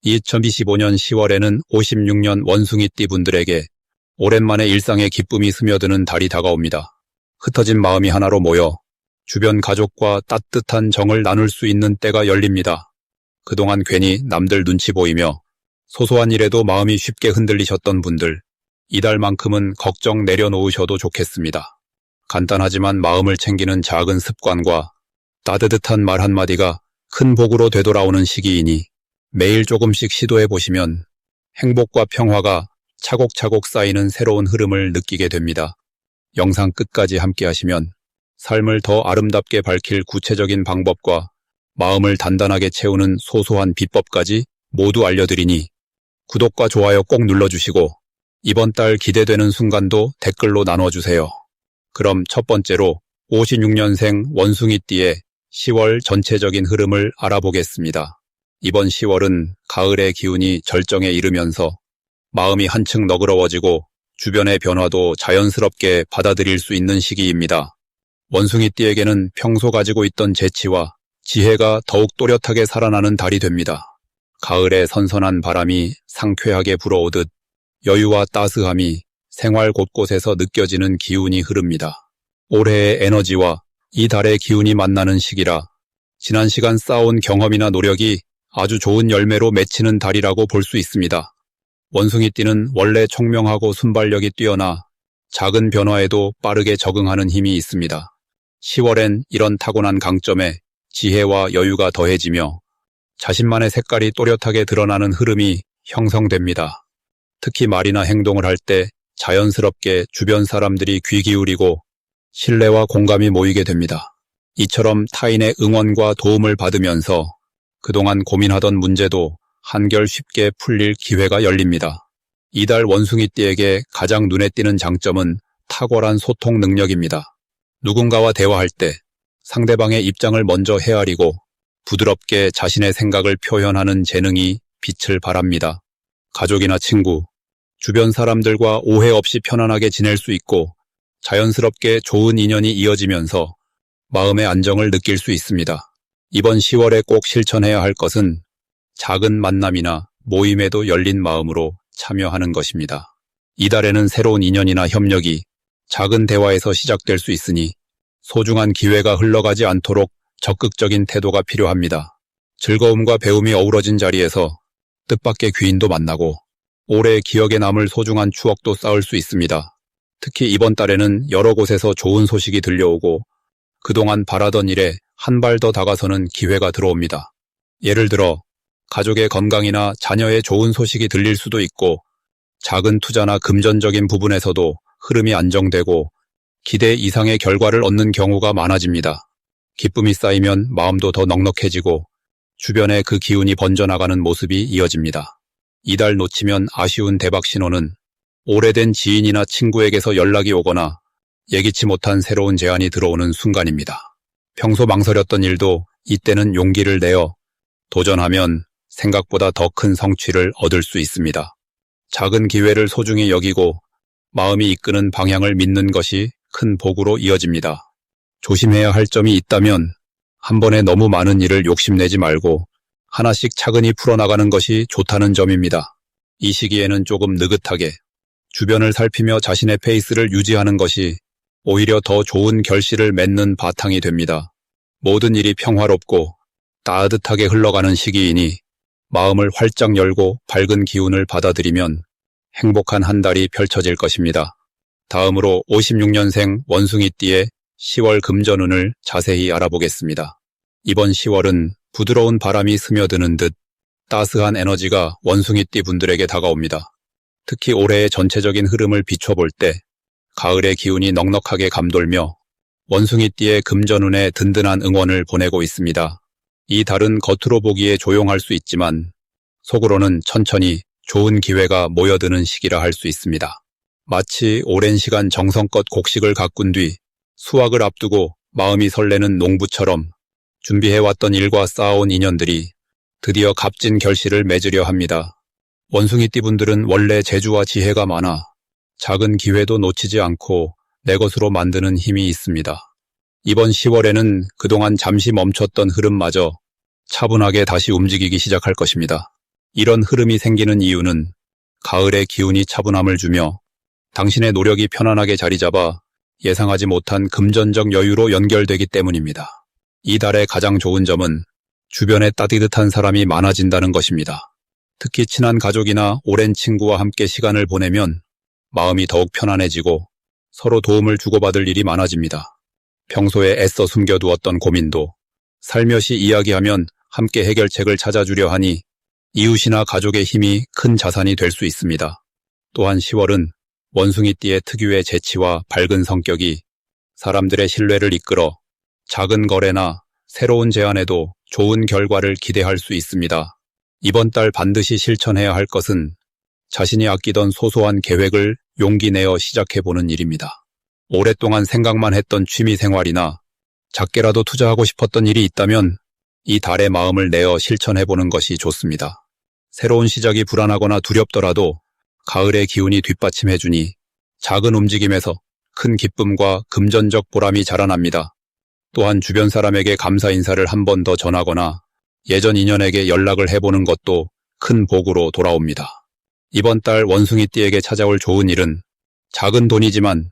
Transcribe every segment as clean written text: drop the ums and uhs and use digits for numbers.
2025년 10월에는 56년 원숭이띠 분들에게 오랜만에 일상의 기쁨이 스며드는 달이 다가옵니다. 흩어진 마음이 하나로 모여 주변 가족과 따뜻한 정을 나눌 수 있는 때가 열립니다. 그동안 괜히 남들 눈치 보이며 소소한 일에도 마음이 쉽게 흔들리셨던 분들, 이달만큼은 걱정 내려놓으셔도 좋겠습니다. 간단하지만 마음을 챙기는 작은 습관과 따뜻한 말 한마디가 큰 복으로 되돌아오는 시기이니 매일 조금씩 시도해보시면 행복과 평화가 차곡차곡 쌓이는 새로운 흐름을 느끼게 됩니다. 영상 끝까지 함께 하시면 삶을 더 아름답게 밝힐 구체적인 방법과 마음을 단단하게 채우는 소소한 비법까지 모두 알려드리니 구독과 좋아요 꼭 눌러주시고 이번 달 기대되는 순간도 댓글로 나눠주세요. 그럼 첫 번째로 56년생 원숭이띠의 10월 전체적인 흐름을 알아보겠습니다. 이번 10월은 가을의 기운이 절정에 이르면서 마음이 한층 너그러워지고 주변의 변화도 자연스럽게 받아들일 수 있는 시기입니다. 원숭이띠에게는 평소 가지고 있던 재치와 지혜가 더욱 또렷하게 살아나는 달이 됩니다. 가을의 선선한 바람이 상쾌하게 불어오듯 여유와 따스함이 생활 곳곳에서 느껴지는 기운이 흐릅니다. 올해의 에너지와 이 달의 기운이 만나는 시기라 지난 시간 쌓아온 경험이나 노력이 아주 좋은 열매로 맺히는 달이라고 볼 수 있습니다. 원숭이띠는 원래 총명하고 순발력이 뛰어나 작은 변화에도 빠르게 적응하는 힘이 있습니다. 10월엔 이런 타고난 강점에 지혜와 여유가 더해지며 자신만의 색깔이 또렷하게 드러나는 흐름이 형성됩니다. 특히 말이나 행동을 할 때 자연스럽게 주변 사람들이 귀 기울이고 신뢰와 공감이 모이게 됩니다. 이처럼 타인의 응원과 도움을 받으면서 그동안 고민하던 문제도 한결 쉽게 풀릴 기회가 열립니다. 이달 원숭이띠에게 가장 눈에 띄는 장점은 탁월한 소통 능력입니다. 누군가와 대화할 때 상대방의 입장을 먼저 헤아리고 부드럽게 자신의 생각을 표현하는 재능이 빛을 발합니다. 가족이나 친구, 주변 사람들과 오해 없이 편안하게 지낼 수 있고 자연스럽게 좋은 인연이 이어지면서 마음의 안정을 느낄 수 있습니다. 이번 10월에 꼭 실천해야 할 것은 작은 만남이나 모임에도 열린 마음으로 참여하는 것입니다. 이달에는 새로운 인연이나 협력이 작은 대화에서 시작될 수 있으니 소중한 기회가 흘러가지 않도록 적극적인 태도가 필요합니다. 즐거움과 배움이 어우러진 자리에서 뜻밖의 귀인도 만나고 올해 기억에 남을 소중한 추억도 쌓을 수 있습니다. 특히 이번 달에는 여러 곳에서 좋은 소식이 들려오고 그동안 바라던 일에 한 발 더 다가서는 기회가 들어옵니다. 예를 들어 가족의 건강이나 자녀의 좋은 소식이 들릴 수도 있고 작은 투자나 금전적인 부분에서도 흐름이 안정되고 기대 이상의 결과를 얻는 경우가 많아집니다. 기쁨이 쌓이면 마음도 더 넉넉해지고 주변에 그 기운이 번져나가는 모습이 이어집니다. 이달 놓치면 아쉬운 대박 신호는 오래된 지인이나 친구에게서 연락이 오거나 예기치 못한 새로운 제안이 들어오는 순간입니다. 평소 망설였던 일도 이때는 용기를 내어 도전하면 생각보다 더 큰 성취를 얻을 수 있습니다. 작은 기회를 소중히 여기고 마음이 이끄는 방향을 믿는 것이 큰 복으로 이어집니다. 조심해야 할 점이 있다면 한 번에 너무 많은 일을 욕심내지 말고 하나씩 차근히 풀어나가는 것이 좋다는 점입니다. 이 시기에는 조금 느긋하게 주변을 살피며 자신의 페이스를 유지하는 것이 오히려 더 좋은 결실을 맺는 바탕이 됩니다. 모든 일이 평화롭고 따뜻하게 흘러가는 시기이니 마음을 활짝 열고 밝은 기운을 받아들이면 행복한 한 달이 펼쳐질 것입니다. 다음으로 56년생 원숭이띠의 10월 금전운을 자세히 알아보겠습니다. 이번 10월은 부드러운 바람이 스며드는 듯 따스한 에너지가 원숭이띠 분들에게 다가옵니다. 특히 올해의 전체적인 흐름을 비춰볼 때 가을의 기운이 넉넉하게 감돌며 원숭이띠의 금전운에 든든한 응원을 보내고 있습니다. 이 달은 겉으로 보기에 조용할 수 있지만 속으로는 천천히 좋은 기회가 모여드는 시기라 할 수 있습니다. 마치 오랜 시간 정성껏 곡식을 가꾼 뒤 수확을 앞두고 마음이 설레는 농부처럼 준비해왔던 일과 쌓아온 인연들이 드디어 값진 결실을 맺으려 합니다. 원숭이띠 분들은 원래 재주와 지혜가 많아 작은 기회도 놓치지 않고 내 것으로 만드는 힘이 있습니다. 이번 10월에는 그동안 잠시 멈췄던 흐름마저 차분하게 다시 움직이기 시작할 것입니다. 이런 흐름이 생기는 이유는 가을의 기운이 차분함을 주며 당신의 노력이 편안하게 자리 잡아 예상하지 못한 금전적 여유로 연결되기 때문입니다. 이 달의 가장 좋은 점은 주변에 따뜻한 사람이 많아진다는 것입니다. 특히 친한 가족이나 오랜 친구와 함께 시간을 보내면 마음이 더욱 편안해지고 서로 도움을 주고받을 일이 많아집니다. 평소에 애써 숨겨두었던 고민도 살며시 이야기하면 함께 해결책을 찾아주려 하니 이웃이나 가족의 힘이 큰 자산이 될 수 있습니다. 또한 10월은 원숭이띠의 특유의 재치와 밝은 성격이 사람들의 신뢰를 이끌어 작은 거래나 새로운 제안에도 좋은 결과를 기대할 수 있습니다. 이번 달 반드시 실천해야 할 것은 자신이 아끼던 소소한 계획을 용기 내어 시작해보는 일입니다. 오랫동안 생각만 했던 취미 생활이나 작게라도 투자하고 싶었던 일이 있다면 이 달에 마음을 내어 실천해보는 것이 좋습니다. 새로운 시작이 불안하거나 두렵더라도 가을의 기운이 뒷받침해주니 작은 움직임에서 큰 기쁨과 금전적 보람이 자라납니다. 또한 주변 사람에게 감사 인사를 한 번 더 전하거나 예전 인연에게 연락을 해보는 것도 큰 복으로 돌아옵니다. 이번 달 원숭이띠에게 찾아올 좋은 일은 작은 돈이지만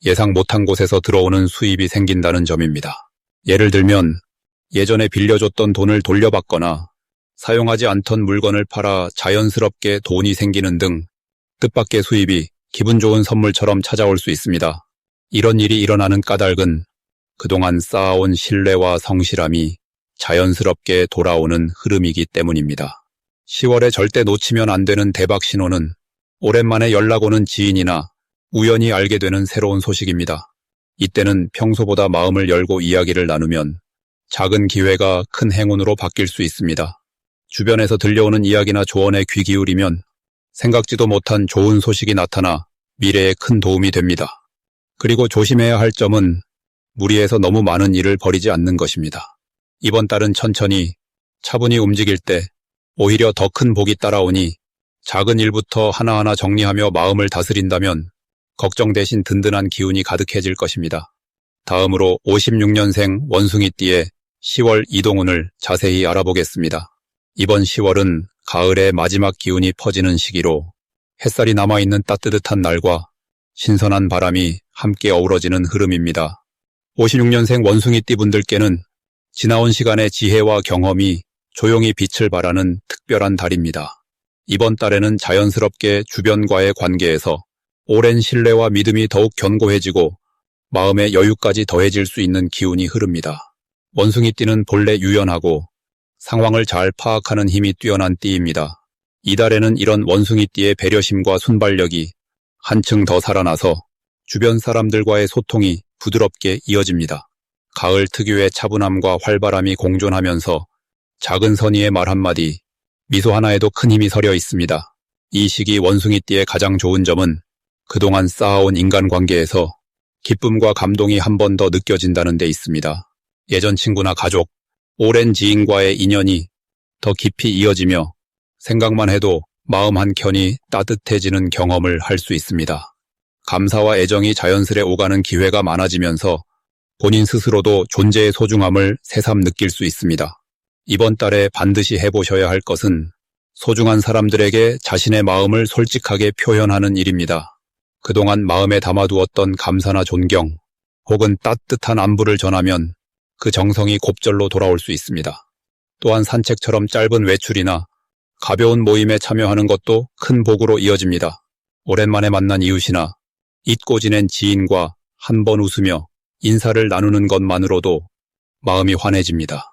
예상 못한 곳에서 들어오는 수입이 생긴다는 점입니다. 예를 들면 예전에 빌려줬던 돈을 돌려받거나 사용하지 않던 물건을 팔아 자연스럽게 돈이 생기는 등 뜻밖의 수입이 기분 좋은 선물처럼 찾아올 수 있습니다. 이런 일이 일어나는 까닭은 그동안 쌓아온 신뢰와 성실함이 자연스럽게 돌아오는 흐름이기 때문입니다. 10월에 절대 놓치면 안 되는 대박 신호는 오랜만에 연락 오는 지인이나 우연히 알게 되는 새로운 소식입니다. 이때는 평소보다 마음을 열고 이야기를 나누면 작은 기회가 큰 행운으로 바뀔 수 있습니다. 주변에서 들려오는 이야기나 조언에 귀 기울이면 생각지도 못한 좋은 소식이 나타나 미래에 큰 도움이 됩니다. 그리고 조심해야 할 점은 무리해서 너무 많은 일을 벌이지 않는 것입니다. 이번 달은 천천히 차분히 움직일 때 오히려 더 큰 복이 따라오니 작은 일부터 하나하나 정리하며 마음을 다스린다면 걱정 대신 든든한 기운이 가득해질 것입니다. 다음으로 56년생 원숭이띠의 10월 이동운을 자세히 알아보겠습니다. 이번 10월은 가을의 마지막 기운이 퍼지는 시기로 햇살이 남아있는 따뜻한 날과 신선한 바람이 함께 어우러지는 흐름입니다. 56년생 원숭이띠 분들께는 지나온 시간의 지혜와 경험이 조용히 빛을 발하는 특별한 달입니다. 이번 달에는 자연스럽게 주변과의 관계에서 오랜 신뢰와 믿음이 더욱 견고해지고 마음의 여유까지 더해질 수 있는 기운이 흐릅니다. 원숭이띠는 본래 유연하고 상황을 잘 파악하는 힘이 뛰어난 띠입니다. 이달에는 이런 원숭이띠의 배려심과 순발력이 한층 더 살아나서 주변 사람들과의 소통이 부드럽게 이어집니다. 가을 특유의 차분함과 활발함이 공존하면서 작은 선의의 말 한마디, 미소 하나에도 큰 힘이 서려 있습니다. 이 시기 원숭이띠의 가장 좋은 점은 그동안 쌓아온 인간관계에서 기쁨과 감동이 한 번 더 느껴진다는 데 있습니다. 예전 친구나 가족, 오랜 지인과의 인연이 더 깊이 이어지며 생각만 해도 마음 한켠이 따뜻해지는 경험을 할 수 있습니다. 감사와 애정이 자연스레 오가는 기회가 많아지면서 본인 스스로도 존재의 소중함을 새삼 느낄 수 있습니다. 이번 달에 반드시 해보셔야 할 것은 소중한 사람들에게 자신의 마음을 솔직하게 표현하는 일입니다. 그동안 마음에 담아두었던 감사나 존경 혹은 따뜻한 안부를 전하면 그 정성이 곱절로 돌아올 수 있습니다. 또한 산책처럼 짧은 외출이나 가벼운 모임에 참여하는 것도 큰 복으로 이어집니다. 오랜만에 만난 이웃이나 잊고 지낸 지인과 한 번 웃으며 인사를 나누는 것만으로도 마음이 환해집니다.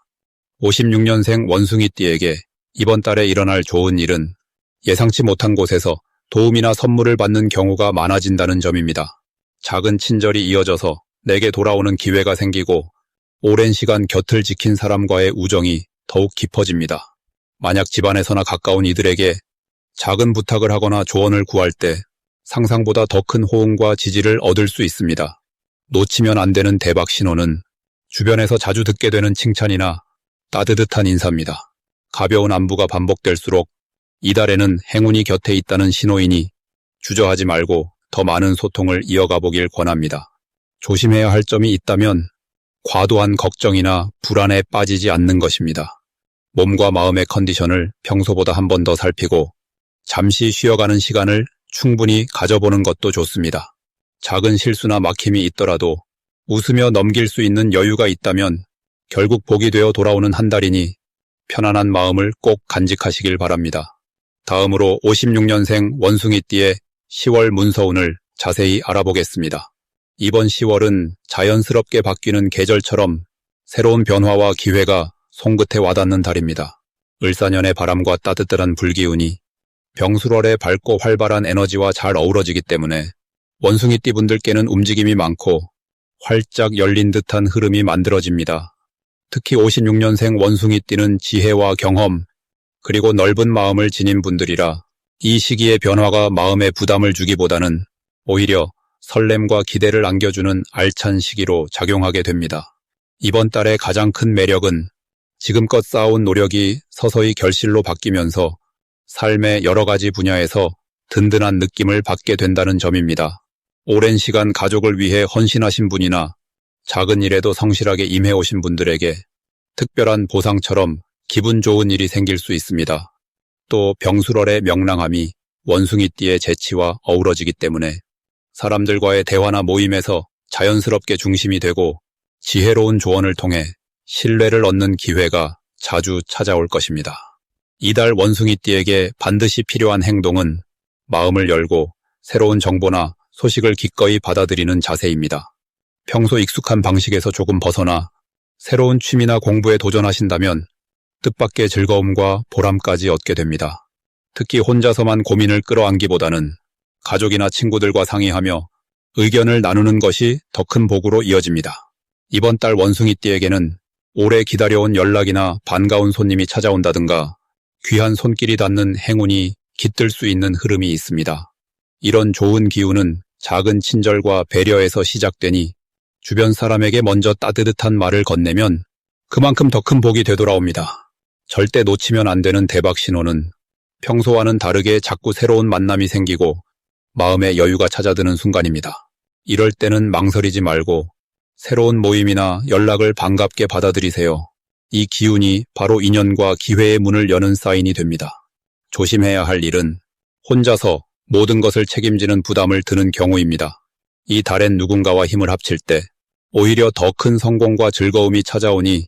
56년생 원숭이띠에게 이번 달에 일어날 좋은 일은 예상치 못한 곳에서 도움이나 선물을 받는 경우가 많아진다는 점입니다. 작은 친절이 이어져서 내게 돌아오는 기회가 생기고 오랜 시간 곁을 지킨 사람과의 우정이 더욱 깊어집니다. 만약 집안에서나 가까운 이들에게 작은 부탁을 하거나 조언을 구할 때 상상보다 더 큰 호응과 지지를 얻을 수 있습니다. 놓치면 안 되는 대박 신호는 주변에서 자주 듣게 되는 칭찬이나 따뜻한 인사입니다. 가벼운 안부가 반복될수록 이달에는 행운이 곁에 있다는 신호이니 주저하지 말고 더 많은 소통을 이어가 보길 권합니다. 조심해야 할 점이 있다면 과도한 걱정이나 불안에 빠지지 않는 것입니다. 몸과 마음의 컨디션을 평소보다 한 번 더 살피고 잠시 쉬어가는 시간을 충분히 가져보는 것도 좋습니다. 작은 실수나 막힘이 있더라도 웃으며 넘길 수 있는 여유가 있다면 결국 복이 되어 돌아오는 한 달이니 편안한 마음을 꼭 간직하시길 바랍니다. 다음으로 56년생 원숭이띠의 10월 문서운을 자세히 알아보겠습니다. 이번 10월은 자연스럽게 바뀌는 계절처럼 새로운 변화와 기회가 손끝에 와닿는 달입니다. 을사년의 바람과 따뜻한 불기운이 병술월의 밝고 활발한 에너지와 잘 어우러지기 때문에 원숭이띠 분들께는 움직임이 많고 활짝 열린 듯한 흐름이 만들어집니다. 특히 56년생 원숭이띠는 지혜와 경험, 그리고 넓은 마음을 지닌 분들이라 이 시기의 변화가 마음에 부담을 주기보다는 오히려 설렘과 기대를 안겨주는 알찬 시기로 작용하게 됩니다. 이번 달의 가장 큰 매력은 지금껏 쌓아온 노력이 서서히 결실로 바뀌면서 삶의 여러 가지 분야에서 든든한 느낌을 받게 된다는 점입니다. 오랜 시간 가족을 위해 헌신하신 분이나 작은 일에도 성실하게 임해오신 분들에게 특별한 보상처럼 기분 좋은 일이 생길 수 있습니다. 또 병술월의 명랑함이 원숭이띠의 재치와 어우러지기 때문에 사람들과의 대화나 모임에서 자연스럽게 중심이 되고 지혜로운 조언을 통해 신뢰를 얻는 기회가 자주 찾아올 것입니다. 이달 원숭이띠에게 반드시 필요한 행동은 마음을 열고 새로운 정보나 소식을 기꺼이 받아들이는 자세입니다. 평소 익숙한 방식에서 조금 벗어나 새로운 취미나 공부에 도전하신다면 뜻밖의 즐거움과 보람까지 얻게 됩니다. 특히 혼자서만 고민을 끌어안기보다는 가족이나 친구들과 상의하며 의견을 나누는 것이 더 큰 복으로 이어집니다. 이번 달 원숭이띠에게는 오래 기다려온 연락이나 반가운 손님이 찾아온다든가 귀한 손길이 닿는 행운이 깃들 수 있는 흐름이 있습니다. 이런 좋은 기운은 작은 친절과 배려에서 시작되니 주변 사람에게 먼저 따뜻한 말을 건네면 그만큼 더 큰 복이 되돌아옵니다. 절대 놓치면 안 되는 대박 신호는 평소와는 다르게 자꾸 새로운 만남이 생기고 마음에 여유가 찾아드는 순간입니다. 이럴 때는 망설이지 말고 새로운 모임이나 연락을 반갑게 받아들이세요. 이 기운이 바로 인연과 기회의 문을 여는 사인이 됩니다. 조심해야 할 일은 혼자서 모든 것을 책임지는 부담을 드는 경우입니다. 이 달엔 누군가와 힘을 합칠 때 오히려 더 큰 성공과 즐거움이 찾아오니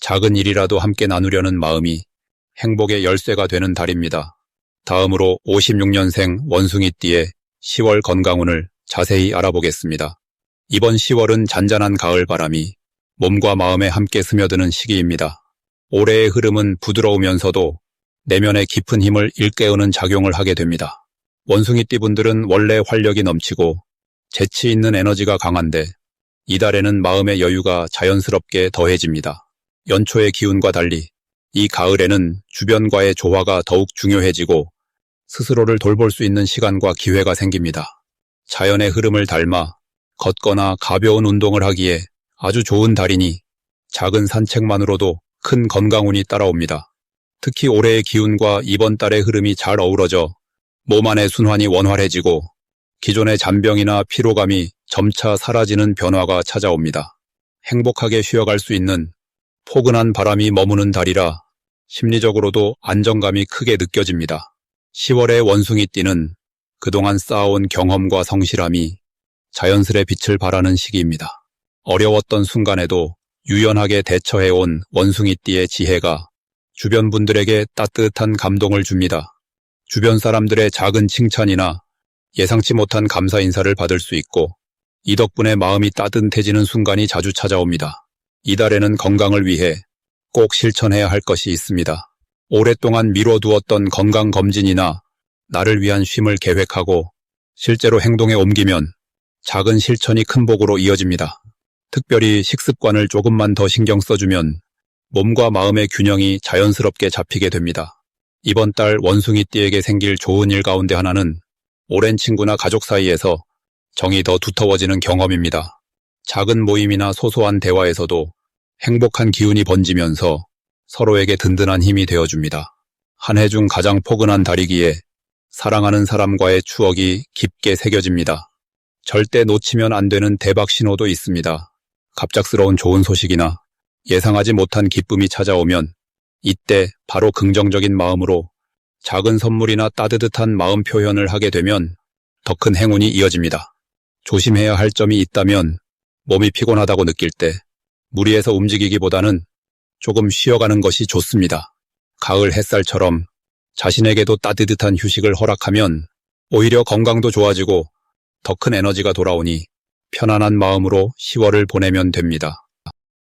작은 일이라도 함께 나누려는 마음이 행복의 열쇠가 되는 달입니다. 다음으로 56년생 원숭이띠의 10월 건강운을 자세히 알아보겠습니다. 이번 10월은 잔잔한 가을 바람이 몸과 마음에 함께 스며드는 시기입니다. 올해의 흐름은 부드러우면서도 내면의 깊은 힘을 일깨우는 작용을 하게 됩니다. 원숭이띠 분들은 원래 활력이 넘치고 재치 있는 에너지가 강한데 이달에는 마음의 여유가 자연스럽게 더해집니다. 연초의 기운과 달리 이 가을에는 주변과의 조화가 더욱 중요해지고 스스로를 돌볼 수 있는 시간과 기회가 생깁니다. 자연의 흐름을 닮아 걷거나 가벼운 운동을 하기에 아주 좋은 달이니 작은 산책만으로도 큰 건강운이 따라옵니다. 특히 올해의 기운과 이번 달의 흐름이 잘 어우러져 몸 안의 순환이 원활해지고 기존의 잔병이나 피로감이 점차 사라지는 변화가 찾아옵니다. 행복하게 쉬어갈 수 있는 포근한 바람이 머무는 달이라 심리적으로도 안정감이 크게 느껴집니다. 10월의 원숭이띠는 그동안 쌓아온 경험과 성실함이 자연스레 빛을 발하는 시기입니다. 어려웠던 순간에도 유연하게 대처해온 원숭이띠의 지혜가 주변 분들에게 따뜻한 감동을 줍니다. 주변 사람들의 작은 칭찬이나 예상치 못한 감사 인사를 받을 수 있고 이 덕분에 마음이 따뜻해지는 순간이 자주 찾아옵니다. 이달에는 건강을 위해 꼭 실천해야 할 것이 있습니다. 오랫동안 미뤄두었던 건강검진이나 나를 위한 쉼을 계획하고 실제로 행동에 옮기면 작은 실천이 큰 복으로 이어집니다. 특별히 식습관을 조금만 더 신경 써주면 몸과 마음의 균형이 자연스럽게 잡히게 됩니다. 이번 달 원숭이띠에게 생길 좋은 일 가운데 하나는 오랜 친구나 가족 사이에서 정이 더 두터워지는 경험입니다. 작은 모임이나 소소한 대화에서도 행복한 기운이 번지면서 서로에게 든든한 힘이 되어줍니다. 한 해 중 가장 포근한 달이기에 사랑하는 사람과의 추억이 깊게 새겨집니다. 절대 놓치면 안 되는 대박 신호도 있습니다. 갑작스러운 좋은 소식이나 예상하지 못한 기쁨이 찾아오면 이때 바로 긍정적인 마음으로 작은 선물이나 따뜻한 마음 표현을 하게 되면 더 큰 행운이 이어집니다. 조심해야 할 점이 있다면 몸이 피곤하다고 느낄 때 무리해서 움직이기보다는 조금 쉬어가는 것이 좋습니다. 가을 햇살처럼 자신에게도 따뜻한 휴식을 허락하면 오히려 건강도 좋아지고 더 큰 에너지가 돌아오니 편안한 마음으로 10월을 보내면 됩니다.